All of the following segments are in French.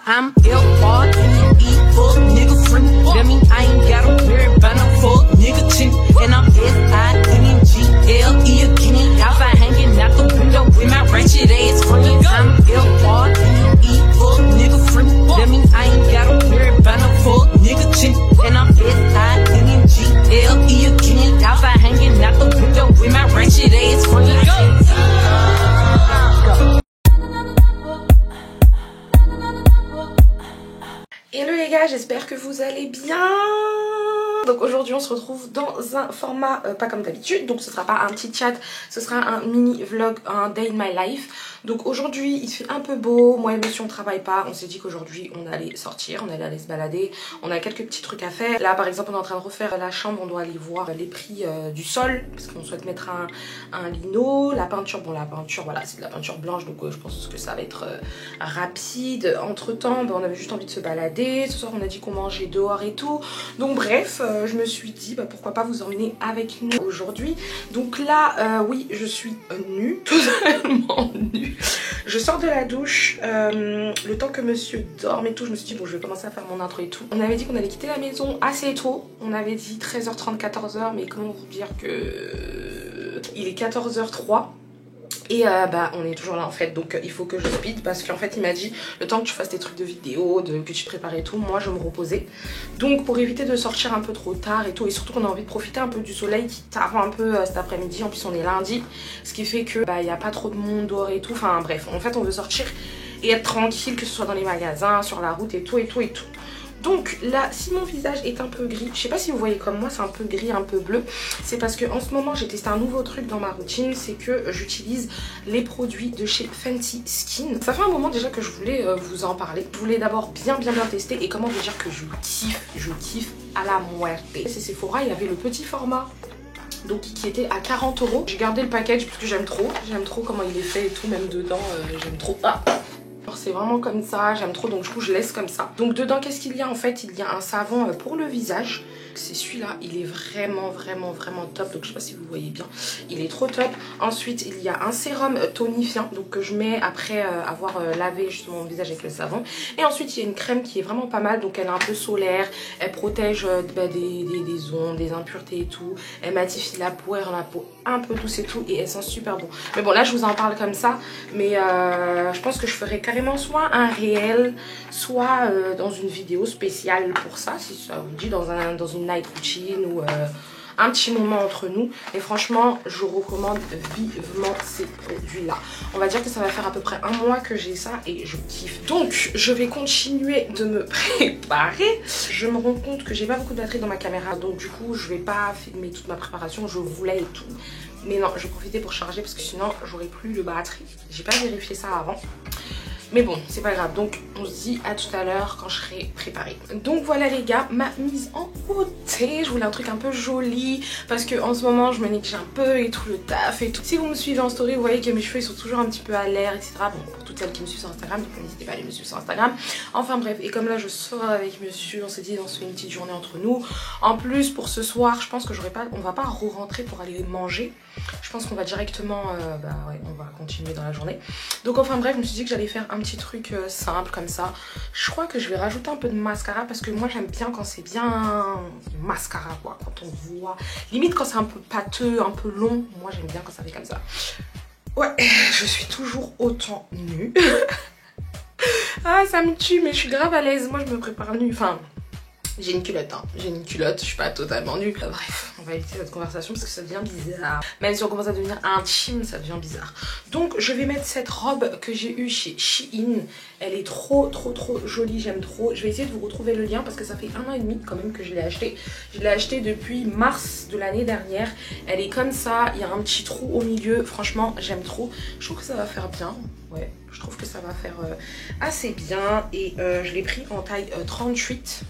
I'm L-R-E-E, fuck nigga free. That mean I ain't gotta worry about no fuck nigga chick. And I'm S-I-N-G-L-E again. Outside hanging out the window with my ratchet ass friends. I'm L-R-E-E, fuck nigga free. That mean I ain't gotta worry about no fuck nigga chick. And I'm S-I-N-G-L-E again. Outside hanging out the window with my ratchet ass friends. Hello les gars, j'espère que vous allez bien. Donc aujourd'hui on se retrouve dans un format pas comme d'habitude. Donc ce sera pas un petit chat, ce sera un mini vlog, un day in my life. Donc aujourd'hui il fait un peu beau, moi et monsieur on travaille pas. On s'est dit qu'aujourd'hui on allait sortir, on allait aller se balader. On a quelques petits trucs à faire. Là par exemple on est en train de refaire la chambre, on doit aller voir les prix du sol. Parce qu'on souhaite mettre un lino. La peinture, bon la peinture voilà c'est de la peinture blanche. Donc je pense que ça va être rapide. Entre temps on avait juste envie de se balader. Ce soir on a dit qu'on mangeait dehors et tout. Donc bref je me suis dit pourquoi pas vous emmener avec nous aujourd'hui. Donc là oui je suis nue, totalement nue. Je sors de la douche, le temps que monsieur dorme et tout, je me suis dit bon je vais commencer à faire mon intro et tout. On avait dit qu'on allait quitter la maison assez tôt, on avait dit 13h30, 14h, mais comment vous dire que il est 14h03. Et on est toujours là en fait, donc il faut que je speed parce qu'en fait il m'a dit le temps que tu fasses tes trucs de vidéo, que tu te prépares et tout, moi je me reposais. Donc pour éviter de sortir un peu trop tard et tout, et surtout qu'on a envie de profiter un peu du soleil qui tarde un peu cet après-midi, en plus on est lundi, ce qui fait que il n'y a pas trop de monde dehors et tout, enfin bref, en fait on veut sortir et être tranquille, que ce soit dans les magasins, sur la route et tout et tout et tout. Donc là, si mon visage est un peu gris, je sais pas si vous voyez comme moi, c'est un peu gris, un peu bleu. C'est parce que en ce moment, j'ai testé un nouveau truc dans ma routine, c'est que j'utilise les produits de chez Fenty Skin. Ça fait un moment déjà que je voulais vous en parler. Je voulais d'abord bien tester et comment vous dire que je kiffe à la muerte. C'est Sephora, il y avait le petit format. Donc qui était à 40 €. J'ai gardé le package parce que j'aime trop comment il est fait et tout, même dedans, j'aime trop. C'est vraiment comme ça, j'aime trop, donc du coup je laisse comme ça. Donc dedans qu'est-ce qu'il y a en fait? Il y a un savon pour le visage. C'est celui-là, il est vraiment top. Donc je sais pas si vous voyez bien, il est trop top. Ensuite il y a un sérum tonifiant, donc que je mets après avoir lavé justement mon visage avec le savon. Et ensuite il y a une crème qui est vraiment pas mal, donc elle est un peu solaire, elle protège des ondes, des impuretés et tout. Elle matifie la peau, elle rend la peau un peu douce et tout, et elle sent super bon. Mais bon là je vous en parle comme ça, mais je pense que je ferai carrément soit un réel, soit dans une vidéo spéciale pour ça, si ça vous dit, dans une night routine ou un petit moment entre nous. Et franchement je recommande vivement ces produits là. On va dire que ça va faire à peu près un mois que j'ai ça et je kiffe. Donc je vais continuer de me préparer. Je me rends compte que j'ai pas beaucoup de batterie dans ma caméra, donc du coup je vais pas filmer toute ma préparation. Je voulais et tout, mais non, je vais profiter pour charger parce que sinon j'aurais plus de batterie. J'ai pas vérifié ça avant. Mais bon, c'est pas grave. Donc, on se dit à tout à l'heure quand je serai préparée. Donc voilà les gars, ma mise en beauté. Je voulais un truc un peu joli parce que en ce moment, je me néglige un peu et tout, le taf et tout. Si vous me suivez en story, vous voyez que mes cheveux ils sont toujours un petit peu à l'air, etc. Bon, pour toutes celles qui me suivent sur Instagram, donc n'hésitez pas à aller me suivre sur Instagram. Enfin bref, et comme là je sors avec monsieur, on s'est dit on se fait une petite journée entre nous. En plus, pour ce soir, je pense que on va pas re-rentrer pour aller manger. Je pense qu'on va directement, on va continuer dans la journée. Donc enfin bref, je me suis dit que j'allais faire un petit truc simple comme ça. Je crois que je vais rajouter un peu de mascara parce que moi j'aime bien quand c'est bien mascara quoi, quand on voit. Limite quand c'est un peu pâteux, un peu long, moi j'aime bien quand ça fait comme ça. Ouais, je suis toujours autant nue. Ah ça me tue, mais je suis grave à l'aise. Moi je me prépare nue, enfin... J'ai une culotte, hein. J'ai une culotte, je suis pas totalement nue. Bref, on va éviter cette conversation parce que ça devient bizarre. Même si on commence à devenir intime, ça devient bizarre. Donc je vais mettre cette robe que j'ai eue chez Shein. Elle est trop jolie, j'aime trop. Je vais essayer de vous retrouver le lien parce que ça fait 1 an et demi quand même que je l'ai achetée. Je l'ai achetée depuis mars de l'année dernière. Elle est comme ça, il y a un petit trou au milieu. Franchement, j'aime trop. Je trouve que ça va faire bien. Ouais, je trouve que ça va faire assez bien. Et je l'ai pris en taille 38.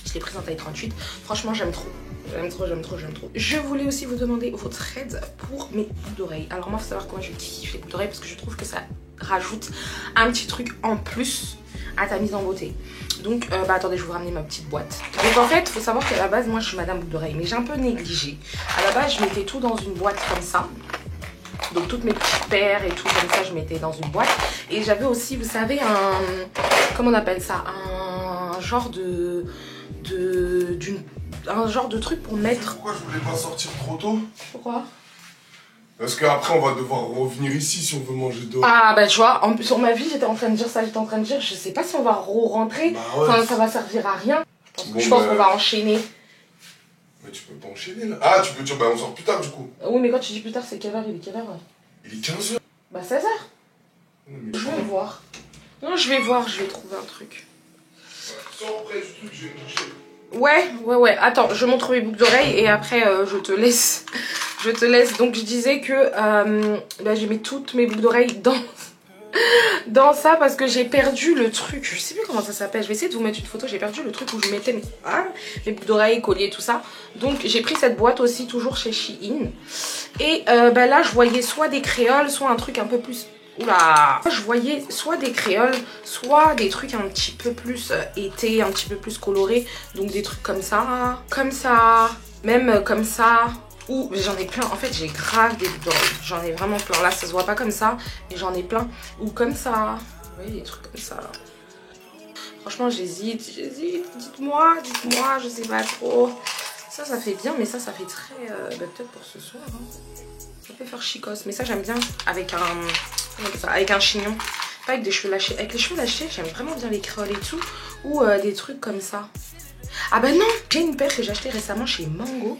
Je l'ai prise en taille 38. Franchement, j'aime trop. J'aime trop. Je voulais aussi vous demander votre aide pour mes boucles d'oreilles. Alors moi, il faut savoir que moi, je kiffe les boucles d'oreilles parce que je trouve que ça rajoute un petit truc en plus à ta mise en beauté. Donc, attendez, je vais vous ramener ma petite boîte. Donc en fait, il faut savoir qu'à la base, moi, je suis madame boucle d'oreilles. Mais j'ai un peu négligé. À la base, je mettais tout dans une boîte comme ça. Donc toutes mes petites paires et tout comme ça, je mettais dans une boîte. Et j'avais aussi, vous savez, comment on appelle ça, un genre un genre de truc pour mettre. Pourquoi je voulais pas sortir trop tôt? Pourquoi? Parce qu'après on va devoir revenir ici si on veut manger dehors. Ah bah tu vois, sur ma vie j'étais en train de dire ça, je sais pas si on va rentrer, bah ouais, enfin ça va servir à rien. Je pense qu'on va enchaîner. Mais tu peux pas enchaîner là. Ah tu peux dire bah on sort plus tard du coup. Oui mais quand tu dis plus tard c'est quelle heure? Il est quelle heure? Il est 15h. Bah 16h. Je vais voir. Non je vais voir, je vais trouver un truc. Sors près du truc, je vais me toucher. Ouais. Attends, je montre mes boucles d'oreilles et après je te laisse. Je te laisse. Donc je disais que bah, j'ai mis toutes mes boucles d'oreilles dans ça parce que j'ai perdu le truc. Je sais plus comment ça s'appelle. Je vais essayer de vous mettre une photo. J'ai perdu le truc où je mettais mes boucles d'oreilles, colliers, tout ça. Donc j'ai pris cette boîte aussi, toujours chez Shein. Et bah, là, je voyais soit des créoles, soit un truc un peu plus... Oula! Je voyais soit des créoles, soit des trucs un petit peu plus été, un petit peu plus colorés. Donc des trucs comme ça, même comme ça. Ou j'en ai plein, en fait j'ai grave des boucles d'oreilles. J'en ai vraiment plein. Là ça se voit pas comme ça, mais j'en ai plein. Ou comme ça. Vous voyez des trucs comme ça là. Franchement j'hésite. Dites-moi, je sais pas trop. Ça fait bien, mais ça fait très... bah, peut-être pour ce soir. Hein. Ça peut faire chicos, mais ça j'aime bien avec un chignon. Pas avec des cheveux lâchés. Avec les cheveux lâchés, j'aime vraiment bien les créoles et tout. Ou des trucs comme ça. Ah bah non, j'ai une paire que j'ai achetée récemment chez Mango.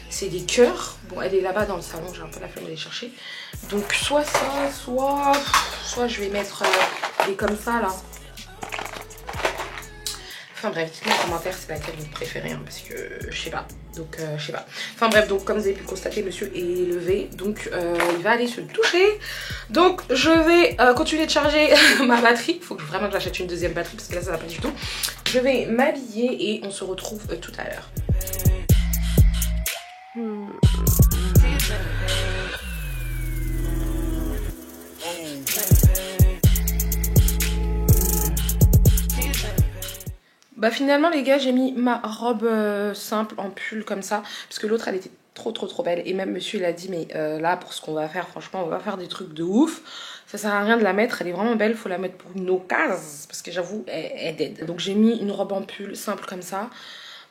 C'est des cœurs. Bon, elle est là-bas dans le salon, j'ai un peu la flemme d'aller chercher. Donc soit ça, soit je vais mettre des comme ça là. Enfin bref, dites-moi en commentaire c'est laquelle vous préférez, hein, parce que je sais pas. Donc je sais pas. Enfin bref, donc comme vous avez pu le constater, monsieur est levé. Donc il va aller se toucher. Donc je vais continuer de charger ma batterie. Il faut que vraiment que j'achète une deuxième batterie parce que là ça va pas du tout. Je vais m'habiller et on se retrouve tout à l'heure. Bah finalement les gars j'ai mis ma robe simple en pull comme ça parce que l'autre elle était trop belle et même monsieur il a dit mais là pour ce qu'on va faire franchement on va faire des trucs de ouf, ça sert à rien de la mettre, elle est vraiment belle, faut la mettre pour une occasion parce que j'avoue elle est dead. Donc j'ai mis une robe en pull simple comme ça.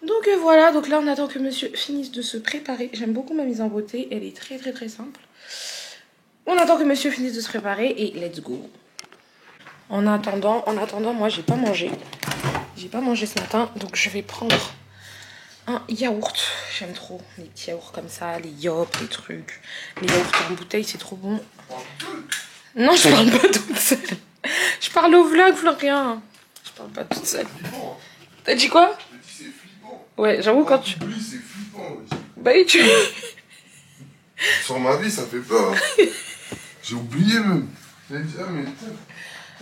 Donc voilà, donc là on attend que monsieur finisse de se préparer. J'aime beaucoup ma mise en beauté, elle est très simple. On attend que monsieur finisse de se préparer et let's go. En attendant moi j'ai pas mangé. J'ai pas mangé ce matin, donc je vais prendre un yaourt. J'aime trop les petits yaourts comme ça, les yop, les trucs. Les yaourts en bouteille, c'est trop bon. Non, je parle pas toute seule. Je parle au vlog, Florian. Je parle pas toute seule. T'as dit quoi? C'est flippant. Ouais, j'avoue quand tu... C'est flippant. Bah oui, tu... Sur ma vie, ça fait peur. Hein. J'ai oublié même. J'ai dit, ah mais...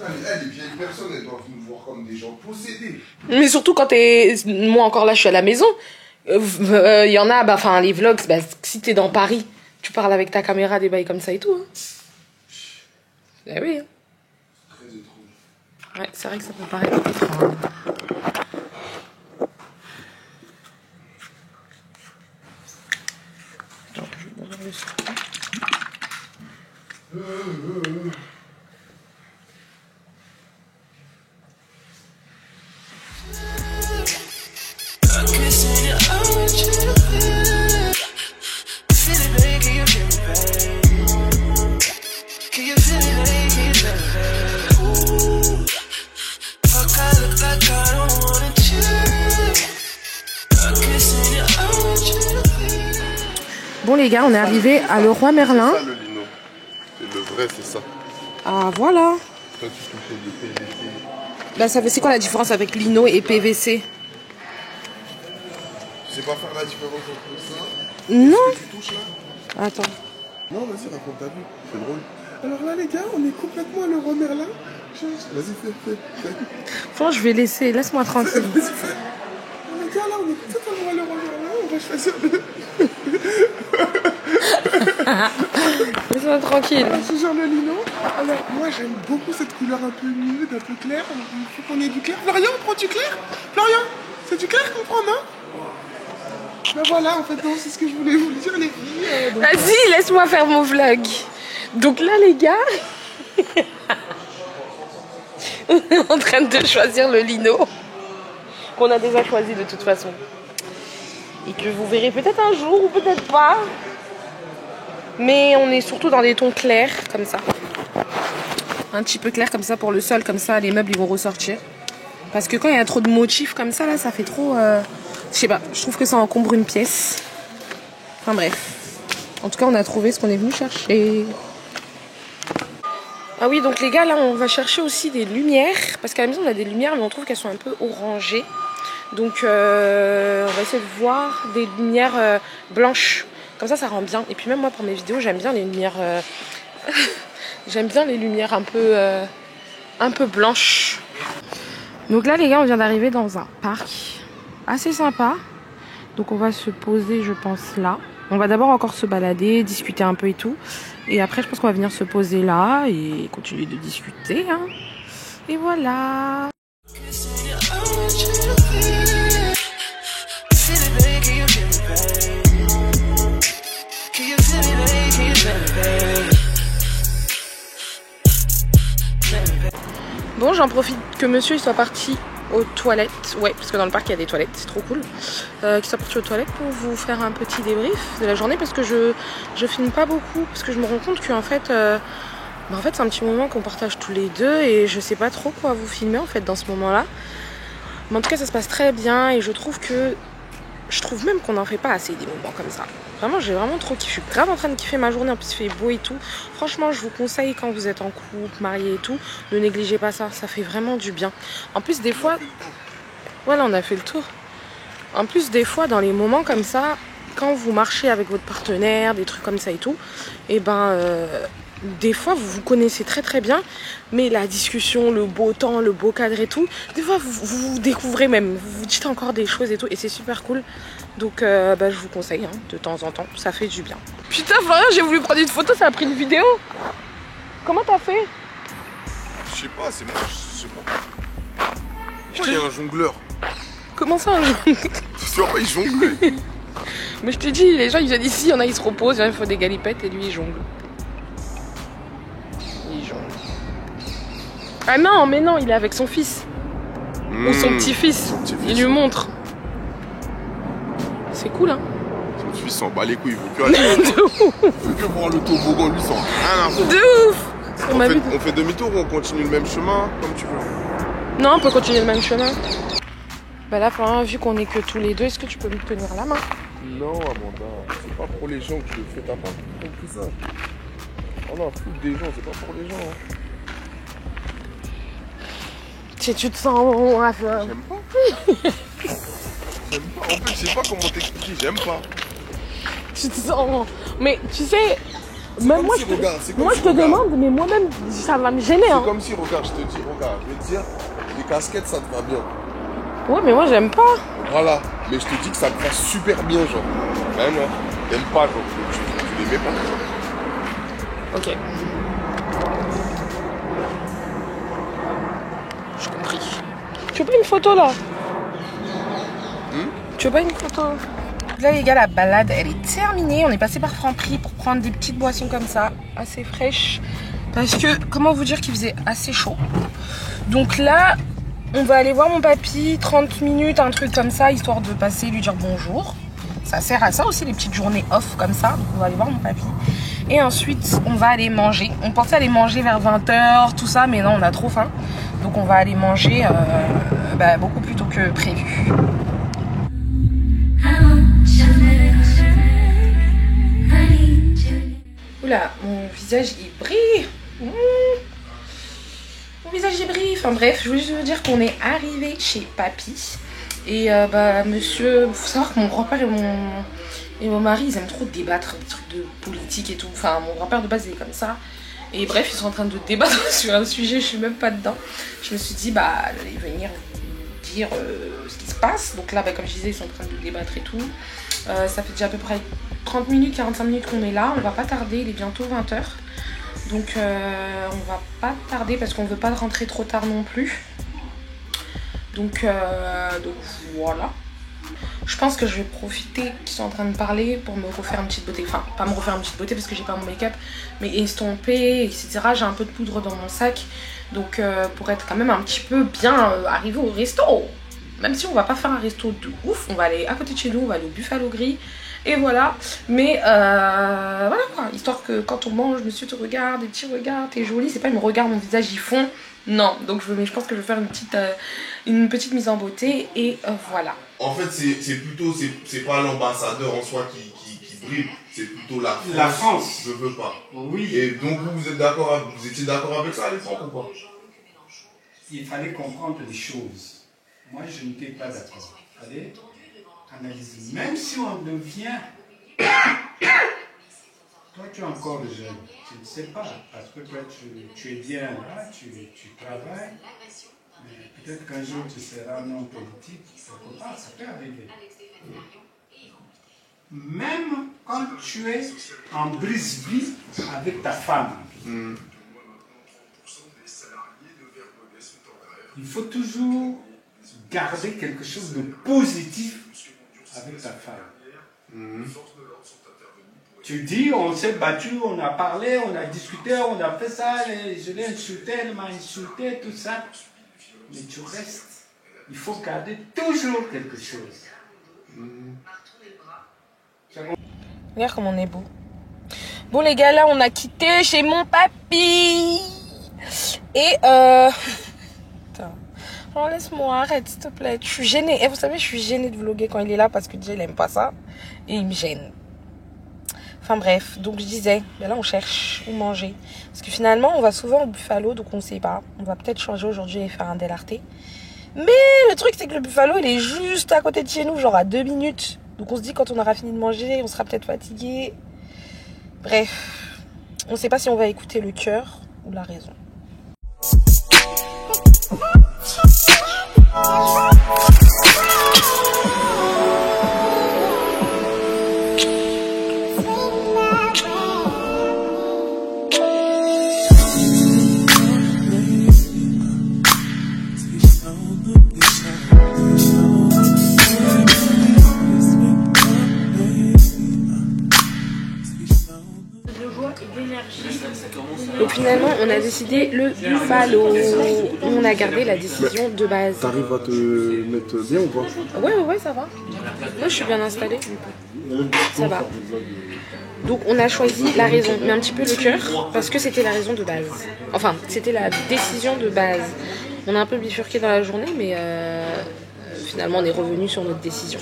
Les vieilles personnes, elles doivent nous voir comme des gens possédés. Mais surtout quand t'es... Moi encore là, je suis à la maison. Il y en a, bah, enfin, les vlogs, bah, si t'es dans Paris, tu parles avec ta caméra, des bails comme ça et tout. Hein. Eh oui. Hein. Très étrange. Ouais, c'est vrai que ça peut paraître étrange. Attends, je vais ouvrir le son. Bon les gars, on est arrivé à Leroy Merlin. C'est ça le lino. C'est le vrai, c'est ça. Ah voilà. Toi tu touches du PVC. Bah c'est quoi la différence avec lino et PVC? Tu sais pas faire la différence entre ça? Non. Ce que tu touches là? Attends. Non, vas-y, raconte ta vie. C'est drôle. Alors là, les gars, on est complètement à Leroy Merlin. Vas-y, fais. Franchement, je vais laisser. Laisse-moi tranquille. Vas-y, fais. Les gars, là, on est totalement à Leroy Merlin. On va choisir le... Laisse-moi tranquille. On va choisir le lino. Alors, moi, j'aime beaucoup cette couleur un peu nude, un peu claire. Il faut qu'on ait du clair. Florian, on prend du clair? Florian, c'est du clair qu'on prend, non? Ben voilà, en fait, non, c'est ce que je voulais vous dire, les filles. Vas-y, laisse-moi faire mon vlog. Donc là, les gars... On est en train de choisir le lino. Qu'on a déjà choisi de toute façon. Et que vous verrez peut-être un jour ou peut-être pas. Mais on est surtout dans des tons clairs, comme ça. Un petit peu clair comme ça pour le sol, comme ça les meubles ils vont ressortir. Parce que quand il y a trop de motifs comme ça, là, ça fait trop... Je sais pas, je trouve que ça encombre une pièce. Enfin bref. En tout cas, on a trouvé ce qu'on est venu chercher. Ah oui, donc les gars, là, on va chercher aussi des lumières. Parce qu'à la maison, on a des lumières, mais on trouve qu'elles sont un peu orangées. Donc, on va essayer de voir des lumières blanches. Comme ça rend bien. Et puis même moi, pour mes vidéos, j'aime bien les lumières... j'aime bien les lumières un peu blanches. Donc là, les gars, on vient d'arriver dans un parc assez sympa. Donc on va se poser, je pense, là. On va d'abord encore se balader, discuter un peu et tout. Et après, je pense qu'on va venir se poser là et continuer de discuter. Hein. Et voilà. Bon, j'en profite que monsieur il soit parti aux toilettes. Ouais, parce que dans le parc il y a des toilettes, c'est trop cool. Qu'il soit parti aux toilettes pour vous faire un petit débrief de la journée. Parce que je filme pas beaucoup. Parce que je me rends compte qu'en fait, c'est un petit moment qu'on partage tous les deux. Et je sais pas trop quoi vous filmer en fait dans ce moment-là. Mais en tout cas, ça se passe très bien. Et je trouve même qu'on n'en fait pas assez des moments comme ça. Vraiment, j'ai vraiment trop kiffé. Je suis grave en train de kiffer ma journée. En plus, il fait beau et tout. Franchement, je vous conseille quand vous êtes en couple, marié et tout, ne négligez pas ça. Ça fait vraiment du bien. En plus, des fois... Voilà, on a fait le tour. En plus, des fois, dans les moments comme ça, quand vous marchez avec votre partenaire, des trucs comme ça et tout, et des fois, vous vous connaissez très très bien, mais la discussion, le beau temps, le beau cadre et tout, des fois, vous découvrez même, vous vous dites encore des choses et tout, et c'est super cool. Donc, je vous conseille, hein, de temps en temps, ça fait du bien. Putain, Florian, j'ai voulu prendre une photo, ça a pris une vidéo. Comment t'as fait? Je sais pas, c'est moi, je sais pas. Pourquoi il y a un jongleur? Comment ça, un jongleur? Tu vois pas, il jongle. Mais je te dis, les gens, ils viennent ici, il y en a, ils se reposent, il y en a, il faut des galipettes, et lui, il jongle. Ah non, mais non, il est avec son fils. Ou son petit-fils. Il lui montre. C'est cool, hein. Son fils s'en bat les couilles, il veut que aller. Il veut que voir le toboggan, lui, sans rien à foutre. De ouf. On fait demi-tour ou on continue le même chemin, comme tu veux? Non, on peut continuer le même chemin. Bah là, Florian, vu qu'on est que tous les deux, est-ce que tu peux me tenir la main? Non, Amanda, c'est pas pour les gens que je le fais, t'as pas compris ça. On a foutre des gens, c'est pas pour les gens. Hein. Tu te sens... J'aime pas. J'aime pas. En fait, je sais pas comment t'expliquer, j'aime pas. Tu te sens... Mais tu sais... Même moi, si, regarde, moi je te demande, mais moi-même, ça va me gêner. C'est hein. comme si, regarde, je te dis, regarde, je vais te dire, les casquettes, ça te va bien. Ouais, mais moi, j'aime pas. Voilà, mais je te dis que ça te va super bien, genre. Ben non, t'aimes pas, genre, tu l'aimais pas. Ok. J'ai compris. Tu veux pas une photo, là? Tu veux pas une photo? Là, les gars, la balade, elle est terminée. On est passé par Franprix pour prendre des petites boissons comme ça, assez fraîches. Parce que, comment vous dire qu'il faisait assez chaud. Donc là, on va aller voir mon papy, 30 minutes, un truc comme ça, histoire de passer, lui dire bonjour. Ça sert à ça aussi, les petites journées off comme ça. Donc on va aller voir mon papy. Et ensuite, on va aller manger. On pensait aller manger vers 20h, tout ça, mais non, on a trop faim. Donc on va aller manger beaucoup plus tôt que prévu. Oula, mon visage il brille. Mon visage il brille. Enfin bref, je voulais juste vous dire qu'on est arrivé chez papy. Et monsieur, faut savoir que mon grand-père et mon mari, ils aiment trop débattre des trucs de politique et tout. Enfin, mon grand-père de base il est comme ça. Et bref, ils sont en train de débattre sur un sujet, je suis même pas dedans. Je me suis dit, j'allais venir dire ce qui se passe. Donc là, comme je disais, ils sont en train de débattre et tout. Ça fait déjà à peu près 30 minutes, 45 minutes qu'on est là. On va pas tarder, il est bientôt 20h. Donc on va pas tarder parce qu'on veut pas rentrer trop tard non plus. Donc voilà. Je pense que je vais profiter qu'ils sont en train de parler pour me refaire une petite beauté. Enfin, pas me refaire une petite beauté parce que j'ai pas mon make-up, mais estomper, etc. J'ai un peu de poudre dans mon sac. Donc pour être quand même un petit peu bien arrivé au resto. Même si on va pas faire un resto de ouf, on va aller à côté de chez nous, on va aller au Buffalo Grill. Et voilà, mais voilà quoi, histoire que quand on mange, monsieur te regarde, des petits regards, t'es jolie, c'est pas il me regarde, mon visage y fond. Non, donc je pense que je vais faire une petite mise en beauté et voilà. En fait, c'est plutôt, c'est pas l'ambassadeur en soi qui brille, c'est plutôt la France. La France. Je veux pas. Oui. Et donc vous êtes d'accord, vous étiez d'accord avec ça à l'époque ou pas? Il fallait comprendre les choses. Moi, je n'étais pas d'accord. Il fallait analyser. Même si on devient... Toi, tu es encore jeune. Tu ne sais pas. Parce que toi, tu es bien là, tu travailles. Mais peut-être qu'un jour, tu seras un homme politique. Quelque part, ça peut arriver. Même quand tu es en brise-vie avec ta femme, il faut toujours garder quelque chose de positif avec ta femme. Tu dis, on s'est battu, on a parlé, on a discuté, on a fait ça, je l'ai insulté, elle m'a insulté, tout ça. Mais tu restes. Il faut garder toujours quelque chose. Regarde comme on est beau. Bon les gars, là on a quitté chez mon papy. Et Putain. Oh, laisse-moi, arrête s'il te plaît. Je suis gênée. Et vous savez, je suis gênée de vlogger quand il est là parce que déjà il aime pas ça. Et il me gêne. Enfin bref, donc je disais, ben là on cherche où manger. Parce que finalement on va souvent au Buffalo, donc on sait pas. On va peut-être changer aujourd'hui et faire un Del Arte. Mais le truc c'est que le Buffalo il est juste à côté de chez nous, genre à 2 minutes. Donc on se dit quand on aura fini de manger, on sera peut-être fatigué. Bref, on sait pas si on va écouter le cœur ou la raison. Donc finalement on a décidé le Buffalo. On a gardé la décision de base. T'arrives à te mettre bien ou pas? Ouais ça va. Moi je suis bien installée. Ça va. Donc on a choisi la raison, mais un petit peu le cœur, parce que c'était la raison de base. Enfin, c'était la décision de base. On a un peu bifurqué dans la journée, mais finalement on est revenu sur notre décision.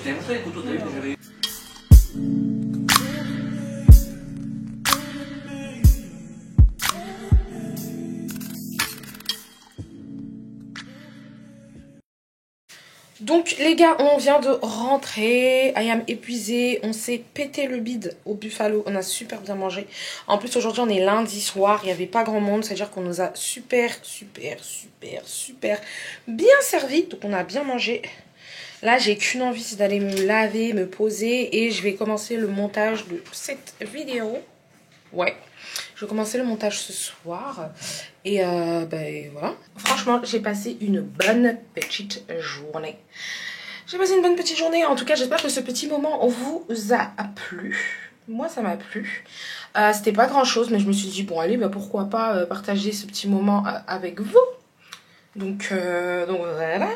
Donc les gars, on vient de rentrer, I am épuisée, on s'est pété le bide au Buffalo, on a super bien mangé. En plus aujourd'hui on est lundi soir, il n'y avait pas grand monde, c'est-à-dire qu'on nous a super bien servi, donc on a bien mangé. Là j'ai qu'une envie, c'est d'aller me laver, me poser et je vais commencer le montage de cette vidéo. Ouais. Je vais commencer le montage ce soir. Et ben voilà. Franchement, j'ai passé une bonne petite journée. J'ai passé une bonne petite journée. En tout cas, j'espère que ce petit moment vous a plu. Moi, ça m'a plu. C'était pas grand chose, mais je me suis dit, bon, allez, bah, pourquoi pas partager ce petit moment avec vous. Donc voilà.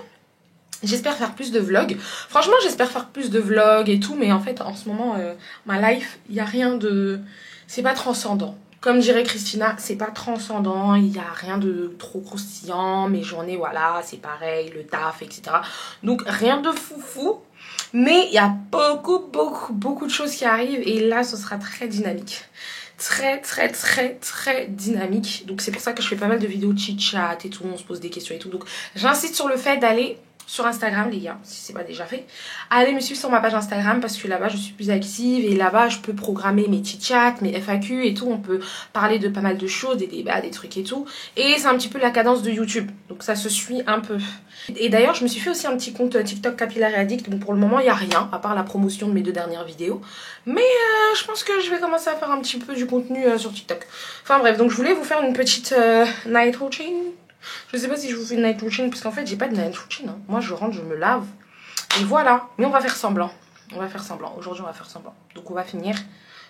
J'espère faire plus de vlogs. Franchement, j'espère faire plus de vlogs et tout. Mais en fait, en ce moment, ma life, il n'y a rien de... C'est pas transcendant. Comme dirait Christina, c'est pas transcendant, il n'y a rien de trop croustillant, mes journées, voilà, c'est pareil, le taf, etc. Donc rien de foufou, mais il y a beaucoup de choses qui arrivent et là, ce sera très dynamique. Très dynamique. Donc c'est pour ça que je fais pas mal de vidéos chit-chat et tout, on se pose des questions et tout. Donc j'insiste sur le fait d'aller sur Instagram les gars, si c'est pas déjà fait. Allez me suivre sur ma page Instagram parce que là-bas je suis plus active et là-bas je peux programmer mes chit-chats, mes FAQ et tout. On peut parler de pas mal de choses, des débats, des trucs et tout. Et c'est un petit peu la cadence de YouTube, donc ça se suit un peu. Et d'ailleurs je me suis fait aussi un petit compte TikTok Capillaire Addict. Bon pour le moment il n'y a rien à part la promotion de mes 2 dernières vidéos. Mais je pense que je vais commencer à faire un petit peu du contenu sur TikTok. Enfin bref, donc je voulais vous faire une petite night routine. Je sais pas si je vous fais une night routine parce qu'en fait j'ai pas de night routine. Hein. Moi je rentre, je me lave, Et voilà, mais on va faire semblant. On va faire semblant. Aujourd'hui, on va faire semblant. Donc, on va finir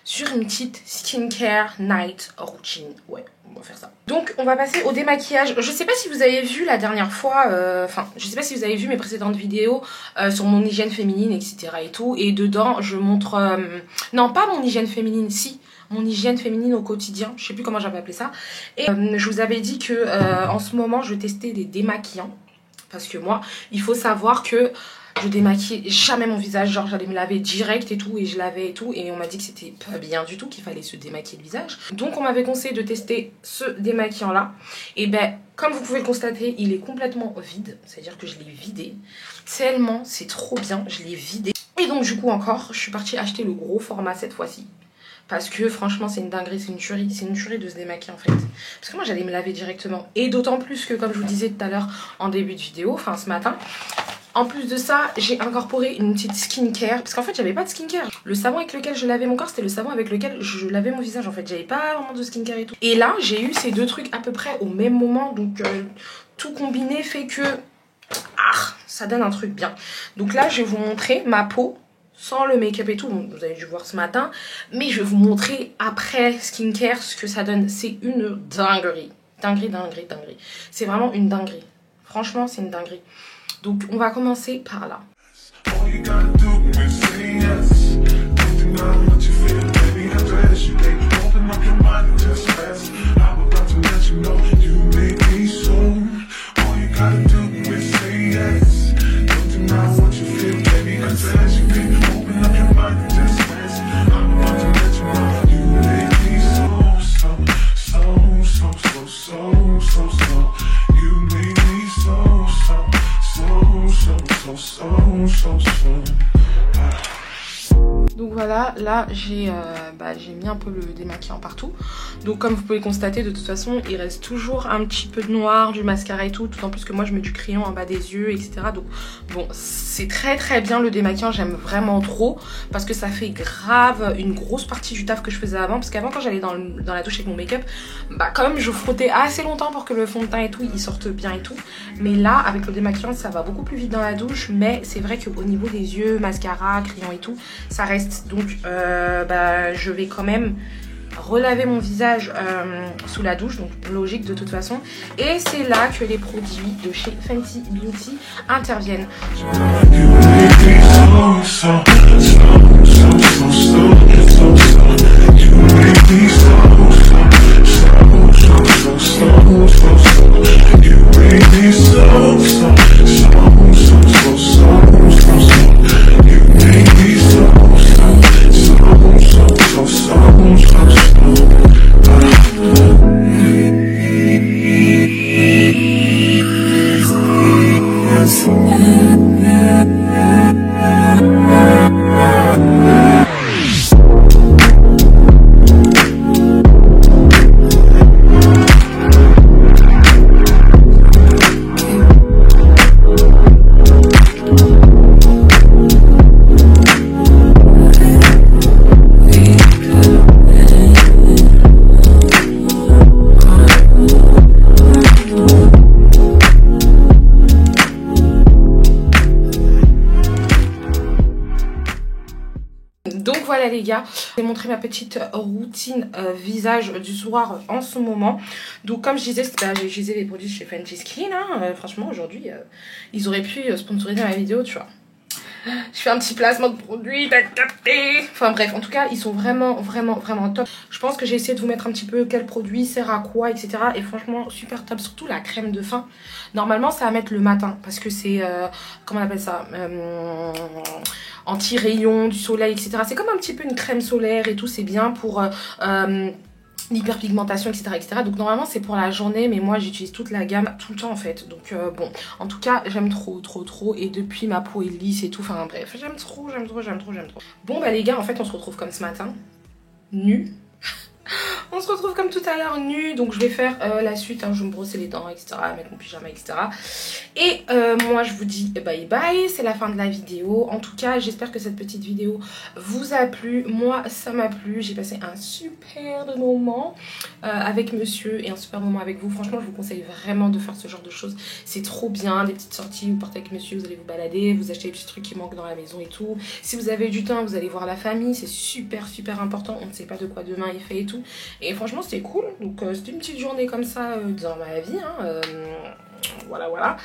sur une petite skincare night routine. Ouais, on va faire ça. Donc, on va passer au démaquillage. Je sais pas si vous avez vu la dernière fois, je sais pas si vous avez vu mes précédentes vidéos sur mon hygiène féminine, etc. et tout. Et dedans, je montre... non, pas mon hygiène féminine, si. Mon hygiène féminine au quotidien. Je sais plus comment j'avais appelé ça. Et je vous avais dit que en ce moment, je testais des démaquillants. Parce que moi, il faut savoir que je démaquillais jamais mon visage, genre j'allais me laver direct et tout, et je lavais et tout, et on m'a dit que c'était pas bien du tout, qu'il fallait se démaquiller le visage. Donc on m'avait conseillé de tester ce démaquillant là, et ben comme vous pouvez le constater, il est complètement vide, c'est-à-dire que je l'ai vidé, tellement c'est trop bien, je l'ai vidé. Et donc du coup encore, je suis partie acheter le gros format cette fois-ci. Parce que franchement c'est une dinguerie, c'est une tuerie de se démaquiller en fait. Parce que moi j'allais me laver directement. Et d'autant plus que comme je vous disais tout à l'heure en début de vidéo, enfin ce matin, en plus de ça j'ai incorporé une petite skincare. Parce qu'en fait j'avais pas de skincare. Le savon avec lequel je lavais mon corps c'était le savon avec lequel je lavais mon visage en fait. J'avais pas vraiment de skincare et tout. Et là j'ai eu ces deux trucs à peu près au même moment. Donc tout combiné fait que ça donne un truc bien. Donc là je vais vous montrer ma peau. Sans le make-up et tout, donc vous avez dû voir ce matin. Mais je vais vous montrer après skincare ce que ça donne. C'est une dinguerie. Dinguerie. C'est vraiment une dinguerie. Franchement, c'est une dinguerie. Donc, on va commencer par là. Donc voilà, là j'ai mis un peu le démaquillant partout. Donc comme vous pouvez le constater, de toute façon il reste toujours un petit peu de noir, du mascara et tout. D'autant plus que moi je mets du crayon en bas des yeux, etc. Donc bon, c'est très bien le démaquillant, j'aime vraiment trop. Parce que ça fait grave une grosse partie du taf que je faisais avant. Parce qu'avant quand j'allais dans la douche avec mon make-up, quand même je frottais assez longtemps pour que le fond de teint et tout il sorte bien et tout. Mais là avec le démaquillant ça va beaucoup plus vite dans la douche. Mais c'est vrai qu'au niveau des yeux, mascara, crayon et tout, ça reste. Donc je vais quand même relaver mon visage sous la douche, donc logique de toute façon. Et c'est là que les produits de chez Fenty Beauty interviennent. Donc voilà les gars, je vais montrer ma petite routine visage du soir en ce moment. Donc comme je disais, j'ai utilisé les produits chez Fenty Skin. Franchement aujourd'hui, ils auraient pu sponsoriser ma vidéo, tu vois. Je fais un petit placement de produit, t'as capté. Enfin bref, en tout cas, ils sont vraiment top. Je pense que j'ai essayé de vous mettre un petit peu quel produit sert à quoi, etc. Et franchement, super top. Surtout la crème de fin. Normalement, c'est à mettre le matin. Parce que c'est, comment on appelle ça, anti-rayon du soleil, etc. C'est comme un petit peu une crème solaire et tout. C'est bien pour... l'hyperpigmentation, etc. Donc normalement c'est pour la journée, mais moi j'utilise toute la gamme tout le temps en fait. Donc bon, en tout cas j'aime trop. Et depuis ma peau est lisse et tout, enfin bref, j'aime trop. Bon bah les gars, en fait on se retrouve comme ce matin, nus. On On se retrouve comme tout à l'heure nu. Donc je vais faire la suite, hein, je vais me brosser les dents, etc. Mettre mon pyjama, etc. Et moi je vous dis bye bye. C'est la fin de la vidéo. En tout cas j'espère que cette petite vidéo vous a plu. Moi ça m'a plu. J'ai passé un super moment avec monsieur et un super moment avec vous. Franchement je vous conseille vraiment de faire ce genre de choses. C'est trop bien, des petites sorties, vous partez avec monsieur, vous allez vous balader, vous achetez les petits trucs qui manquent dans la maison et tout. Si vous avez du temps, vous allez voir la famille, c'est super important, on ne sait pas de quoi demain est fait et tout. Et franchement c'était cool, donc c'était une petite journée comme ça dans ma vie, hein, voilà.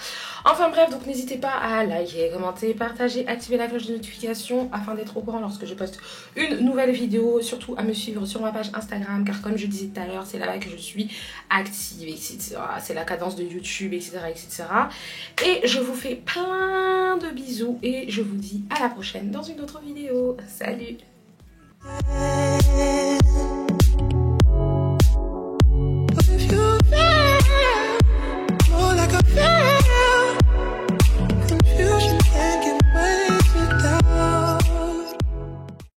Enfin bref, donc n'hésitez pas à liker, commenter, partager, activer la cloche de notification afin d'être au courant lorsque je poste une nouvelle vidéo. Surtout à me suivre sur ma page Instagram, car comme je disais tout à l'heure, c'est là-bas que je suis active, etc. C'est la cadence de YouTube, etc. Et je vous fais plein de bisous et je vous dis à la prochaine dans une autre vidéo. Salut!